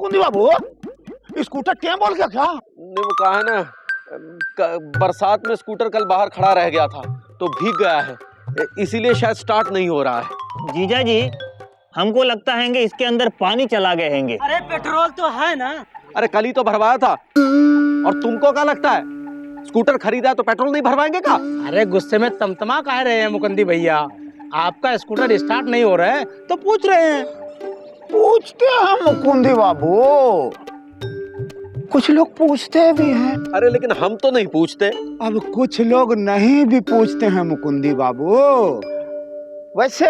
मुकुंदी बाबू, scooter टेम बोल गया क्या? ने वो कहा है ना, बरसात में स्कूटर कल बाहर खड़ा रह गया था तो भीग गया है, इसीलिए शायद स्टार्ट नहीं हो रहा है। जीजा जी, हमको लगता है कि इसके अंदर पानी चला गए हैंगे। अरे पेट्रोल तो है ना। अरे कल ही तो भरवाया था। और तुमको क्या लगता है, स्कूटर खरीदा है तो पेट्रोल नहीं भरवाएंगे का? अरे गुस्से में तमतमा कह रहे हैं मुकुंदी भैया, आपका स्कूटर स्टार्ट नहीं हो रहा है तो पूछ रहे हैं। पूछते हैं मुकुंदी बाबू, कुछ लोग पूछते भी हैं। अरे लेकिन हम तो नहीं पूछते। अब कुछ लोग नहीं भी पूछते हैं मुकुंदी बाबू। वैसे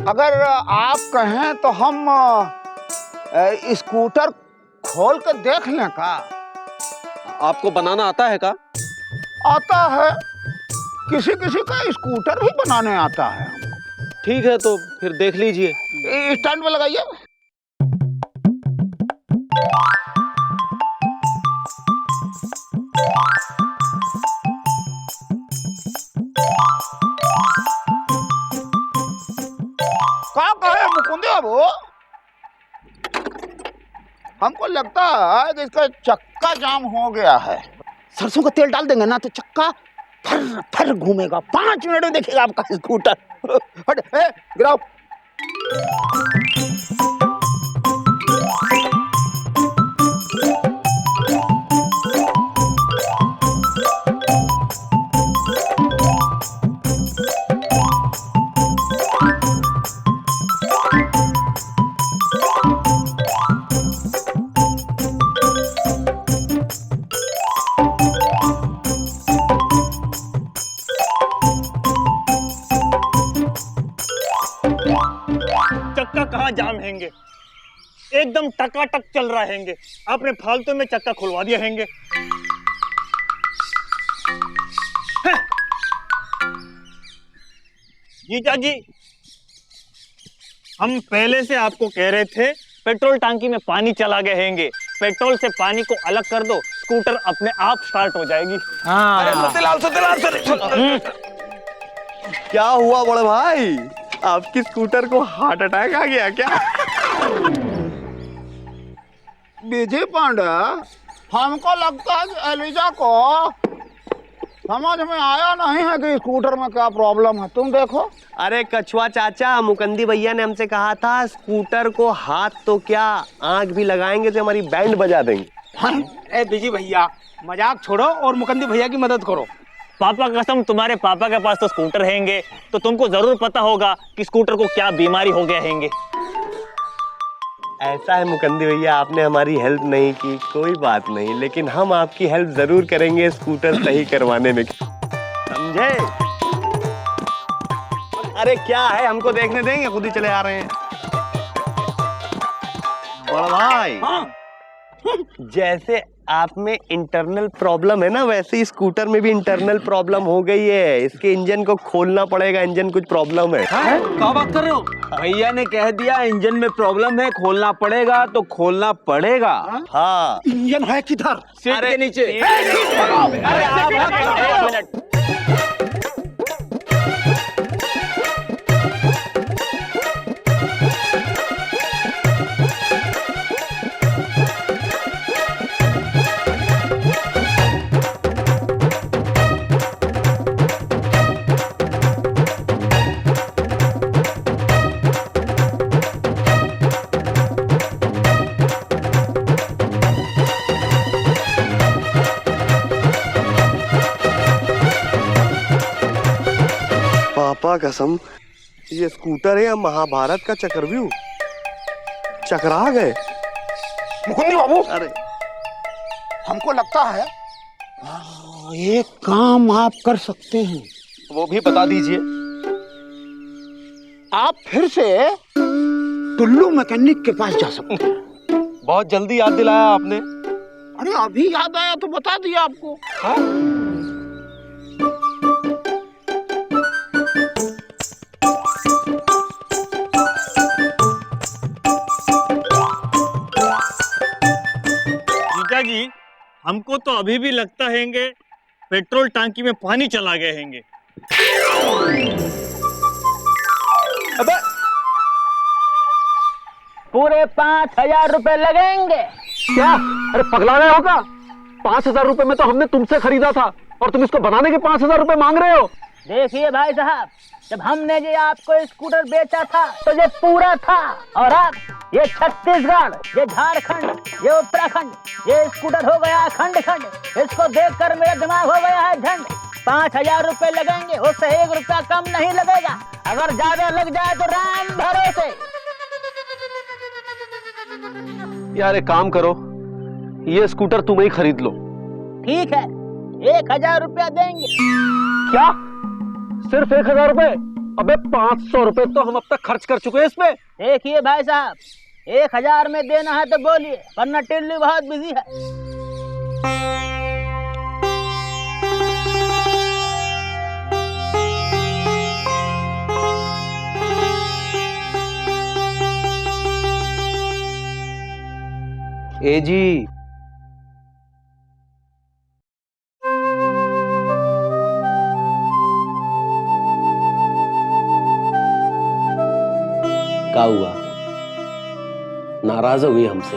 अगर आप कहें तो हम स्कूटर खोल कर देख लें का? आपको बनाना आता है का? आता है, किसी किसी का स्कूटर भी बनाने आता है। ठीक है तो फिर देख लीजिए। स्टैंड पे लगाइए। क्या कहे मुकुंदी बाबू, हमको लगता है कि इसका चक्का जाम हो गया है। सरसों का तेल डाल देंगे ना तो चक्का फर फर घूमेगा, 5 मिनट में देखेगा आपका स्कूटर। हट, गिराओ। चक्का कहाँ जाम हैंगे, एकदम टकाटक चल रहा हैंगे। आपने फालतू में चक्का खुलवा दिया हैंगे। जीजा जी, हम पहले से आपको कह रहे थे पेट्रोल टांकी में पानी चला गए हैंगे, पेट्रोल से पानी को अलग कर दो, स्कूटर अपने आप स्टार्ट हो जाएगी। क्या हुआ बड़े भाई, आपकी स्कूटर को हार्ट अटैक आ गया क्या? विजय पांडे, हमको लगता है कि एलिजा को समझ में आया नहीं है कि स्कूटर में क्या प्रॉब्लम है। तुम देखो। अरे कछुआ चाचा, मुकंदी भैया ने हमसे कहा था स्कूटर को हाथ तो क्या आंख भी लगाएंगे तो हमारी बैंड बजा देंगे। ए बिजी भैया, मजाक छोड़ो और मुकंदी भैया की मदद करो। पापा कसम, तुम्हारे पापा के पास तो स्कूटर हैंगे तो तुमको जरूर पता होगा कि स्कूटर को क्या बीमारी हो गया हैंगे। ऐसा है मुकंदी भैया, आपने हमारी हेल्प नहीं की, कोई बात नहीं, लेकिन हम आपकी हेल्प जरूर करेंगे स्कूटर सही करवाने में, समझे? अरे क्या है, हमको देखने देंगे, खुद ही चले आ रहे हैं। बड़ा भाई, जैसे आप में इंटरनल प्रॉब्लम है ना, वैसे ही स्कूटर में भी इंटरनल प्रॉब्लम हो गई है। इसके इंजन को खोलना पड़ेगा, इंजन कुछ प्रॉब्लम है। क्या बात कर रहे हो? भैया ने कह दिया इंजन में प्रॉब्लम है, खोलना पड़ेगा तो खोलना पड़ेगा। हाँ, इंजन है किधर? सीट के नीचे। अरे आप एक मिनट। पापा कसम, ये स्कूटर है या महाभारत का चक्रव्यूह? चकरा गए मुकुंदी बाबू, अरे हमको लगता है एक काम आप कर सकते हैं। वो भी बता दीजिए। आप फिर से टुल्लू मैकेनिक के पास जा सकते हैं। बहुत जल्दी याद दिलाया आपने। अरे अभी याद आया तो बता दिया आपको। जीजा जी, हमको तो अभी भी लगता हैंगे पेट्रोल टांकी में पानी चला गए हैंगे। अबे पूरे 5,000 रुपए लगेंगे। क्या? अरे पगला गए हो क्या? 5,000 रुपए में तो हमने तुमसे खरीदा था और तुम इसको बनाने के 5,000 रुपए मांग रहे हो? देखिए भाई साहब, जब हमने ये आपको स्कूटर बेचा था तो ये पूरा था, और अब ये छत्तीसगढ़, ये झारखंड, ये उत्तराखंड, ये स्कूटर हो गया खंड खंड। इसको देखकर मेरा दिमाग हो गया है झंड। 5,000 रुपए लगेंगे, उससे 1 रुपया कम नहीं लगेगा। अगर ज्यादा लग जाए तो राम भरोसे। यार एक काम करो, ये स्कूटर तुम ही खरीद लो। ठीक है, 1,000 रुपया देंगे। क्या? सिर्फ 1,000 रुपए? अबे 500 रुपए तो हम अब तक खर्च कर चुके हैं इसमें। देखिए भाई साहब, 1,000 में देना है तो बोलिए, वरना टिल्ली बहुत बिजी है। ए जी, क्या हुआ? नाराज हो गई हमसे?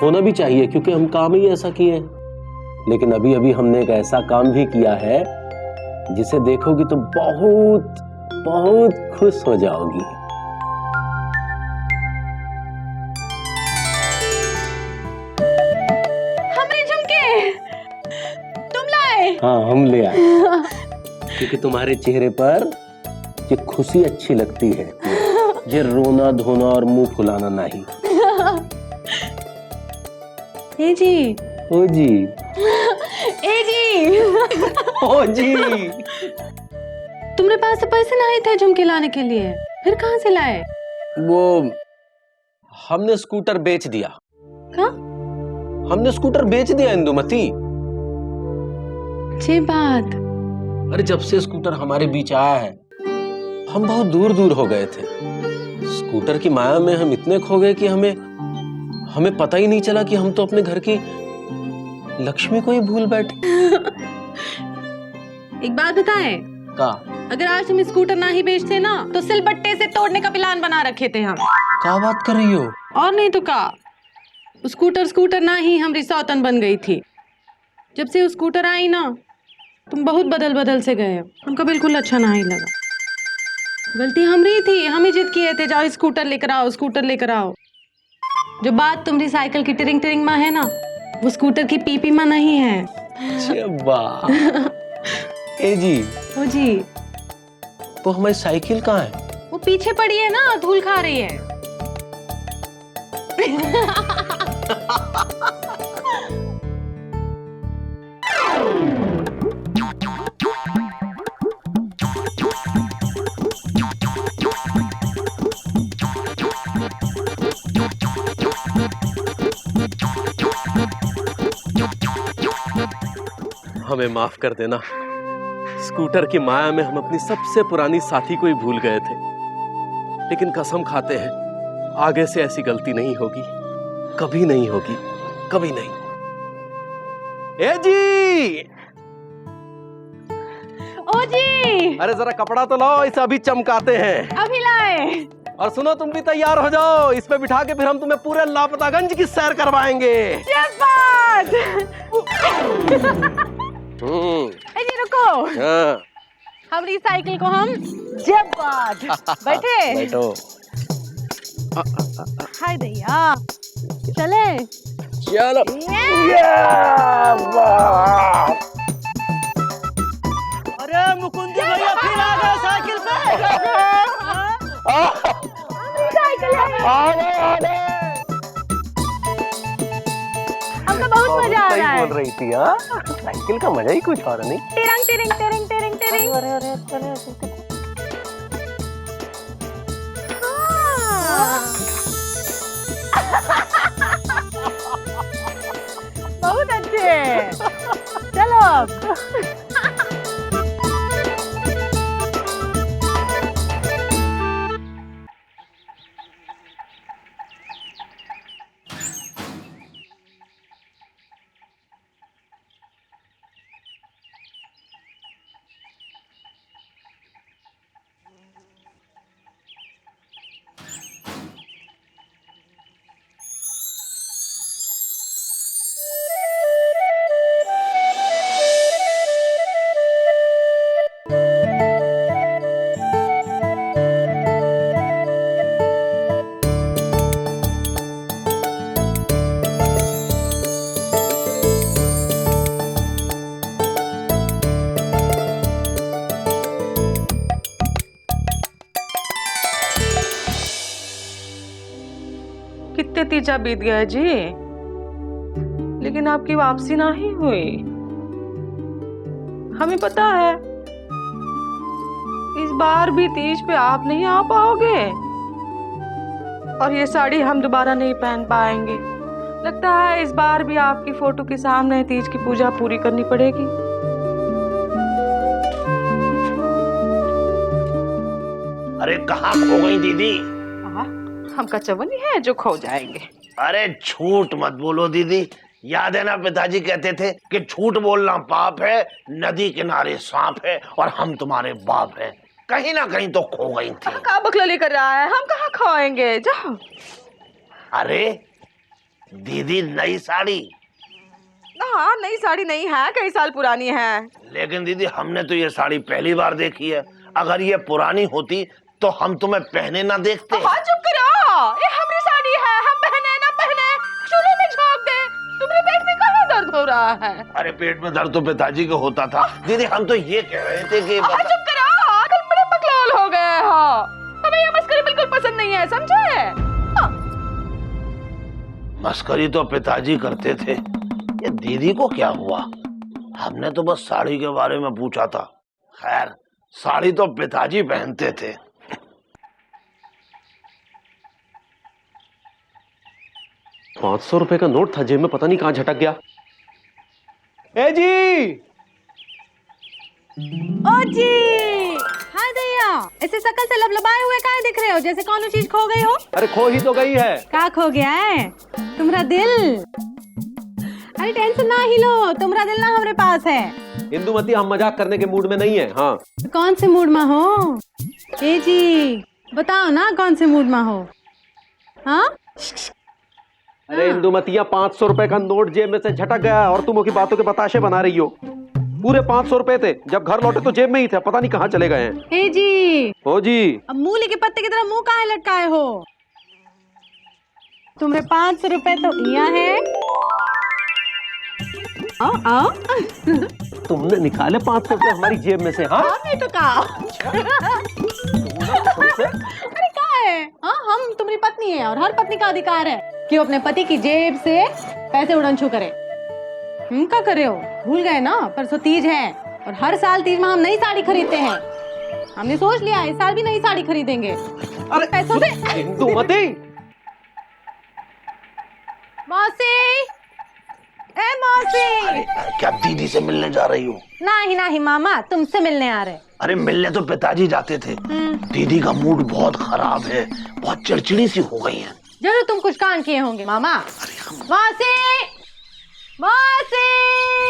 होना भी चाहिए क्योंकि हम काम ही ऐसा किए हैं। लेकिन अभी अभी हमने एक ऐसा काम भी किया है जिसे देखोगी तो बहुत बहुत खुश हो जाओगी। हमरे झुमके तुम लाए? हाँ, हम ले आए क्योंकि तुम्हारे चेहरे पर ये खुशी अच्छी लगती है, ये रोना धोना और मुंह फुलाना नहीं। ए जी, ओ जी, ए जी, ओ जी। तुम्हारे पास तो पैसे नहीं थे झुमके लाने के लिए, फिर कहाँ से लाए? वो हमने स्कूटर बेच दिया। क्या? हमने स्कूटर बेच दिया इंदुमती। अच्छी बात। अरे जब से स्कूटर हमारे बीच आया है हम बहुत दूर दूर हो गए थे। स्कूटर की माया में हम इतने खो गए कि हमें पता ही नहीं चला कि हम तो अपने घर की लक्ष्मी को ही भूल बैठे। एक बात बताएं, का? अगर आज तुम स्कूटर ना ही बेचते ना तो सिलबट्टे से तोड़ने का प्लान बना रखे थे हम। क्या बात कर रही हो? और नहीं तो का, स्कूटर ना ही हमारी सौतन बन गई थी। जब से वो स्कूटर आई ना, तुम बहुत बदल से गए, हमको बिल्कुल अच्छा नहीं लगा। गलती हमारी थी, हम ही जिद किए थे जाओ स्कूटर लेकर आओ, स्कूटर लेकर आओ। जो बात तुम्हारी साइकिल की टिरिंग टिरिंग में है ना, वो स्कूटर की पीपी में नहीं है। ए जी, ओ जी, तो हमारी साइकिल कहाँ है? वो पीछे पड़ी है ना, धूल खा रही है। हमें माफ कर देना, स्कूटर की माया में हम अपनी सबसे पुरानी साथी को ही भूल गए थे। लेकिन कसम खाते हैं आगे से ऐसी गलती नहीं होगी, कभी नहीं होगी, कभी नहीं। ए जी, ओ जी, अरे जरा कपड़ा तो लाओ, इसे अभी चमकाते हैं। अभी लाए। और सुनो, तुम भी तैयार हो जाओ, इस पे बिठा के फिर हम तुम्हें पूरे लापतागंज की सैर करवाएंगे। ए जी रुको, हाँ। हमारी साइकिल को हम जब बाद बैठे। बैठो। हाय दैया, चले। चलो। अरे मुकुंदी भैया फिर आ गए साइकिल पे। हमको बहुत मजा आ रहा है। बोल रही थी, हाँ साइकिल का मजा ही कुछ और नहीं। टिरंग टिरंग टिरंग टिरंग टिरंग। बहुत अच्छे, चलो अब। के तीजा बीत गया जी, लेकिन आपकी वापसी ना ही हुई। हमें पता है इस बार भी तीज पे आप नहीं आ पाओगे और ये साड़ी हम दोबारा नहीं पहन पाएंगे। लगता है इस बार भी आपकी फोटो के सामने तीज की पूजा पूरी करनी पड़ेगी। अरे कहाँ खो गई दीदी? हम कचवनी है जो खो जाएंगे। अरे झूठ मत बोलो दीदी, याद है ना पिताजी कहते थे कि झूठ बोलना पाप है, नदी किनारे सांप है और हम तुम्हारे बाप हैं। कहीं ना कहीं तो खो गई थी। कहाँ बकलोली कर रहा है, हम कहाँ खोएंगे, जाओ। अरे दीदी नई साड़ी? हाँ नई साड़ी नहीं है, कई साल पुरानी है। लेकिन दीदी हमने तो ये साड़ी पहली बार देखी है। अगर ये पुरानी होती तो हम तुम्हें पहने ना देखते। हाँ चुप करो, ये हमारी साड़ी है, हम पहने ना पहने चूल्हे में झोंक दे। तुम्हारे पेट में कहाँ दर्द हो रहा है? अरे पेट में दर्द तो पिताजी को होता था दीदी, हम तो ये कह रहे थे कि चुप करो, कल बड़े बकलोल हो गए हो। हमें ये मस्करी बिल्कुल पसंद नहीं है, समझे? मस्करी तो पिताजी करते थे, ये दीदी को क्या हुआ? हमने तो बस साड़ी के बारे में पूछा था। खैर साड़ी तो पिताजी पहनते थे। 500 रुपए का नोट था जेब में, पता नहीं कहां झटक गया। ए जी! ओ जी! हाँ दैया, ऐसे शकल से लबलबाए हुए काहे दिख रहे हो, जैसे कौन चीज खो गई हो? अरे खो ही तो गई है। क्या खो गया है? तुम्हारा दिल। अरे टेंशन ना ही लो, तुम्हारा दिल ना हमारे पास है। इंदुमती हम मजाक करने के मूड में नहीं है। हाँ तो कौन से मूड में हो? ए जी बताओ ना कौन से मूड में हो? हाँ अरे इंदुमतिया 500 रुपए का नोट जेब में से झटक गया और तुम की बातों के बताशे बना रही हो। पूरे 500 रुपए थे, जब घर लौटे तो जेब में ही थे, पता नहीं कहाँ चले गए हैं। ए जी ओ जी, अब मूली के पत्ते की तरह मुंह काहे लटकाए हो? तुम्हारे 500 रुपए तो यहाँ है। आओ आओ। तुमने निकाले 500 रुपए हमारी जेब में से? हाँ नहीं तो कहा। अरे क्या है? हाँ हम तुम्हारी पत्नी है और हर पत्नी का अधिकार है कि वो अपने पति की जेब से पैसे उड़न छू करे। क्या करे हो? भूल गए ना, परसों तीज है और हर साल तीज में हम नई साड़ी खरीदते हैं। हमने सोच लिया इस साल भी नई साड़ी खरीदेंगे। अरे पैसों से। इंदुमती! मौसी, ए मौसी! क्या दीदी से मिलने जा रही हो? नहीं नहीं मामा, तुमसे मिलने आ रहे। अरे मिलने तो पिताजी जाते थे। दीदी का मूड बहुत खराब है, बहुत चिड़चिड़ी सी हो गई है। जरूर तुम कुछ कांड किए होंगे मामा। मौसी, मौसी!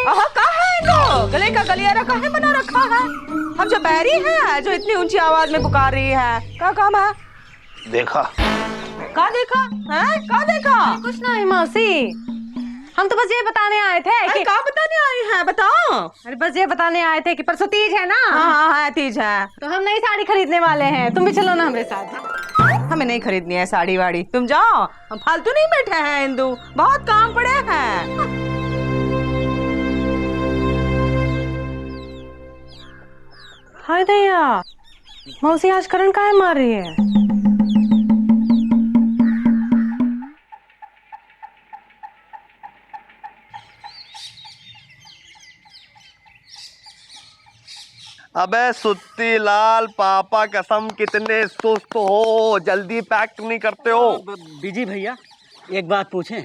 कहाँ है इनको? गले का गलियारा कहाँ बना रखा है? हम जो बैरी हैं जो इतनी ऊंची आवाज में पुकार रही है, क्या काम है? देखा? क्या देखा है? क्या देखा? कुछ नहीं मौसी, हम तो बस ये बताने आए थे कि क्या बताने आई है, बताओ। अरे बस ये बताने आए थे कि परसों तीज है ना। हाँ है, तीज है तो हम नई साड़ी खरीदने वाले हैं, तुम भी चलो ना हमारे साथ। हमें नहीं खरीदनी है साड़ी वाड़ी, तुम जाओ, हम फालतू नहीं बैठे हैं इंदु, बहुत काम पड़े हैं। हाय दैया, मौसी आज करंट काहे मार रही है? अबे सुत्ती लाल, पापा कसम कितने सुस्त हो, जल्दी पैक नहीं करते हो? बीजी भैया एक बात पूछें?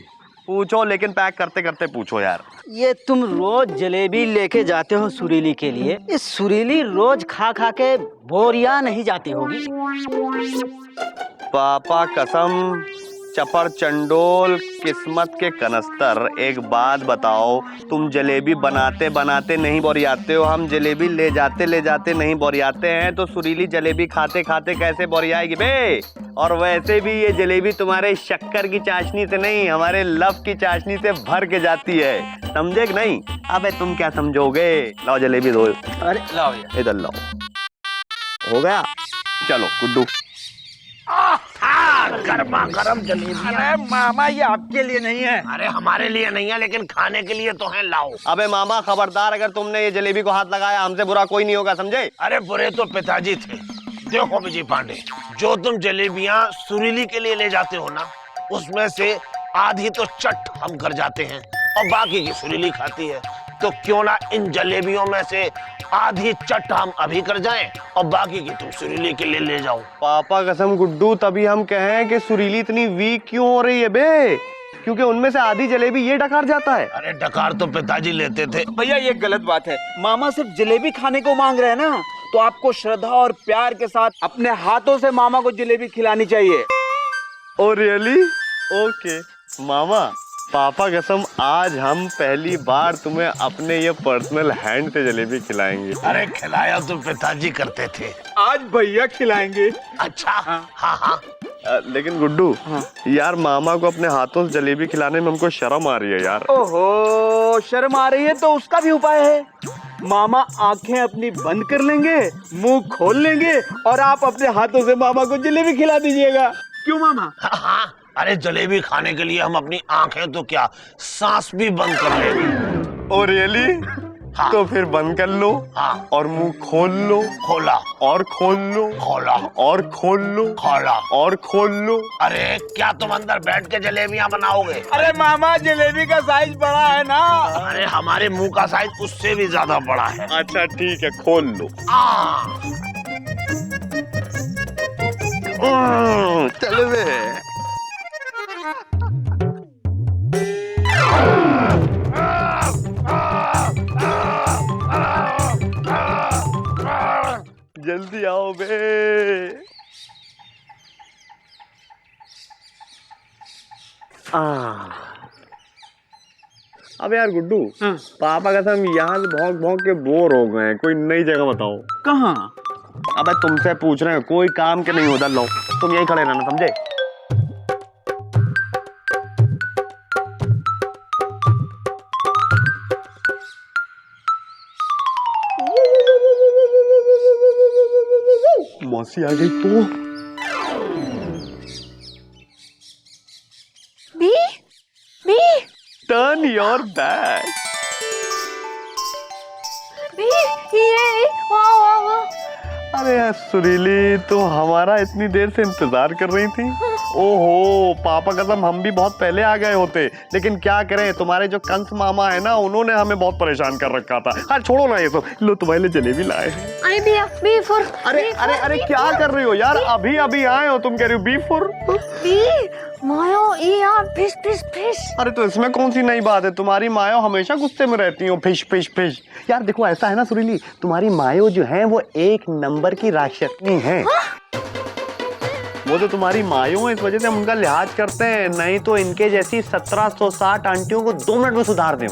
पूछो, लेकिन पैक करते करते पूछो यार। ये तुम रोज जलेबी लेके जाते हो सुरीली के लिए, इस सुरीली रोज खा खा के बोरिया नहीं जाती होगी? पापा कसम, चपर चंडोल, किस्मत के कनस्तर, एक बात बताओ, तुम जलेबी बनाते बनाते नहीं बोरियाते हो, हम जलेबी ले जाते नहीं बोरियाते हैं, तो सुरीली जलेबी खाते खाते कैसे बोरियाएगी बे? और वैसे भी ये जलेबी तुम्हारे शक्कर की चाशनी से नहीं, हमारे लव की चाशनी से भर के जाती है, समझे कि नहीं? अबे तुम क्या समझोगे? लाओ जलेबी दो। अरे लाओ इधर लाओ। हो गया? चलो गुड्डू। गर्मा गर्म जलेबी। अरे मामा ये आपके लिए नहीं है। अरे हमारे लिए नहीं है, लेकिन खाने के लिए तो है, लाओ। अबे मामा खबरदार, अगर तुमने ये जलेबी को हाथ लगाया हमसे बुरा कोई नहीं होगा, समझे? अरे बुरे तो पिताजी थे। देखो विजय पांडे, जो तुम जलेबियां सुरीली के लिए ले जाते हो ना, उसमें से आधी तो चट हम कर जाते हैं और बाकी की सुरीली खाती है। तो क्यों ना इन जलेबियों में से आधी चट हम अभी कर जाएं और बाकी की तुम सुरीली के लिए ले जाओ। पापा कसम गुड्डू, तभी हम कहें कि सुरीली इतनी वीक क्यों हो रही है बे, क्योंकि उनमें से आधी जलेबी ये डकार जाता है। अरे डकार तो पिताजी लेते थे। भैया ये गलत बात है, मामा सिर्फ जलेबी खाने को मांग रहे हैं ना, तो आपको श्रद्धा और प्यार के साथ अपने हाथों से मामा को जलेबी खिलानी चाहिए। Oh really? ओके मामा, पापा कसम आज हम पहली बार तुम्हें अपने ये पर्सनल हैंड से जलेबी खिलाएंगे। अरे खिलाया तो पिताजी करते थे, आज भैया खिलाएंगे। अच्छा हाँ हाँ। लेकिन गुड्डू यार, मामा को अपने हाथों से जलेबी खिलाने में हमको शर्म आ रही है यार। ओहो, शर्म आ रही है तो उसका भी उपाय है। मामा आंखें अपनी बंद कर लेंगे, मुंह खोल लेंगे और आप अपने हाथों से मामा को जलेबी खिला दीजिएगा। क्यों मामा? हाँ, अरे जलेबी खाने के लिए हम अपनी आंखें तो क्या सांस भी बंद कर लेंगे। Oh really? हाँ। तो फिर बंद कर लो। हाँ। और मुंह खोल लो। खोला। और खोल लो। खोला। और खोल लो। खोला। और खोल लो। अरे क्या तुम अंदर बैठ के जलेबियां बनाओगे? अरे मामा जलेबी का साइज बड़ा है ना। अरे हमारे मुंह का साइज उससे भी ज्यादा बड़ा है। अच्छा ठीक है, खोल लो। चलो बे। जल्दी आओ बे। अब यार गुड्डू, पापा कसम यहाँ से भौंक भौंक के बोर हो गए हैं, कोई नई जगह बताओ। कहाँ? अबे तुमसे पूछ रहे हैं, कोई काम के नहीं होता। लो तुम यहीं खड़े रहना, समझे? मौसी आ गई तो। Be turn your back. ये वाह। अरे यार सुरीली, तो हमारा इतनी देर से इंतजार कर रही थी। ओहो पापा कसम, हम भी बहुत पहले आ गए होते, लेकिन क्या करें, तुम्हारे जो कंस मामा है ना, उन्होंने हमें बहुत परेशान कर रखा था। अरे छोड़ो ना ये सब, लो तुम्हारे लिए जलेबी लाए हैं। अरे भैया बी फॉर। अरे अरे अरे क्या कर रही हो यार, अभी अभी आए हो, तुम कह रही हो बी फॉर? मायो फिश फिश फिश। अरे तो इसमें कौन सी नई बात है, तुम्हारी मायो हमेशा गुस्से में रहती हो, फिश फिश फिश। यार देखो ऐसा है ना सुरीली, तुम्हारी मायो जो है वो एक नंबर की राक्षसनी है। वो तो तुम्हारी मायो है, इस वजह से हम उनका लिहाज करते हैं, नहीं तो इनके जैसी 1760 आंटियों को 2 मिनट में सुधार दें।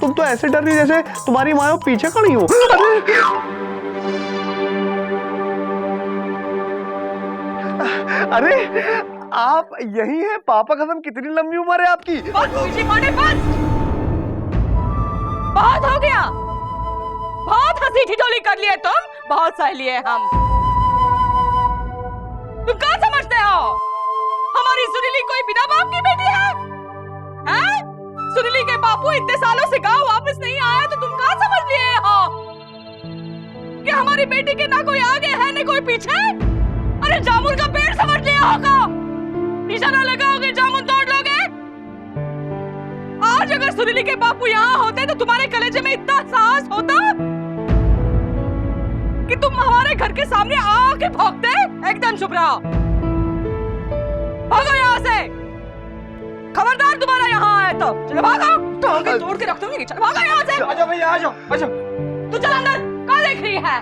तुम तो ऐसे डर रही जैसे तुम्हारी मायो पीछे खड़ी हो। अरे आप यही हैं? पापा कसम कितनी लंबी उम्र है आपकी। बहुत हो गया, बहुत हंसी ठिठोली कर लिए तुम, बहुत सह लिए हम। तुम क्या समझते हो हमारी सुरीली कोई बिना बाप की बेटी है? हैं? सुरीली के बापू इतने सालों से गांव वापस नहीं आया तो तुम क्या समझ लिए हो कि हमारी बेटी के ना कोई आगे है ना कोई पीछे? अरे जामुन का पेड़ समझ लिया होगा, निशाना लगाओगे जामुन तोड़ लोगे। आज अगर सुरीली के बापू यहाँ होते तो तुम्हारे कलेजे में इतना साहस होता कि तुम हमारे घर के सामने आके भौंकते। एकदम चुप रहो, भागो यहाँ से। खबरदार दोबारा यहाँ आए तो चलो भागो, तो तोड़ के रख दूंगी। चलो भागो यहाँ से। आजा भैया आजा आजा। तू चल अंदर, क्या देख रही है?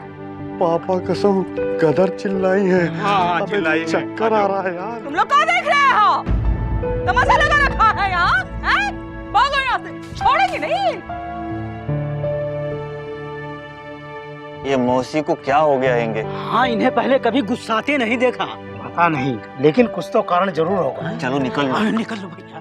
पापा कसम गदर चिल्लाई है। हाँ, चिल्लाई। चक्कर आ रहा है यार। तुम लोग क्या देख रहे हो? तमाशा लगा रखा है यहाँ, हैं? भागो यहाँ से, छोड़ेंगे नहीं। ये मौसी को क्या हो गया हैंगे? हाँ, इन्हें पहले कभी गुस्साते नहीं देखा। पता नहीं, लेकिन कुछ तो कारण जरूर होगा। चलो निकल लो। निकल लो भैया।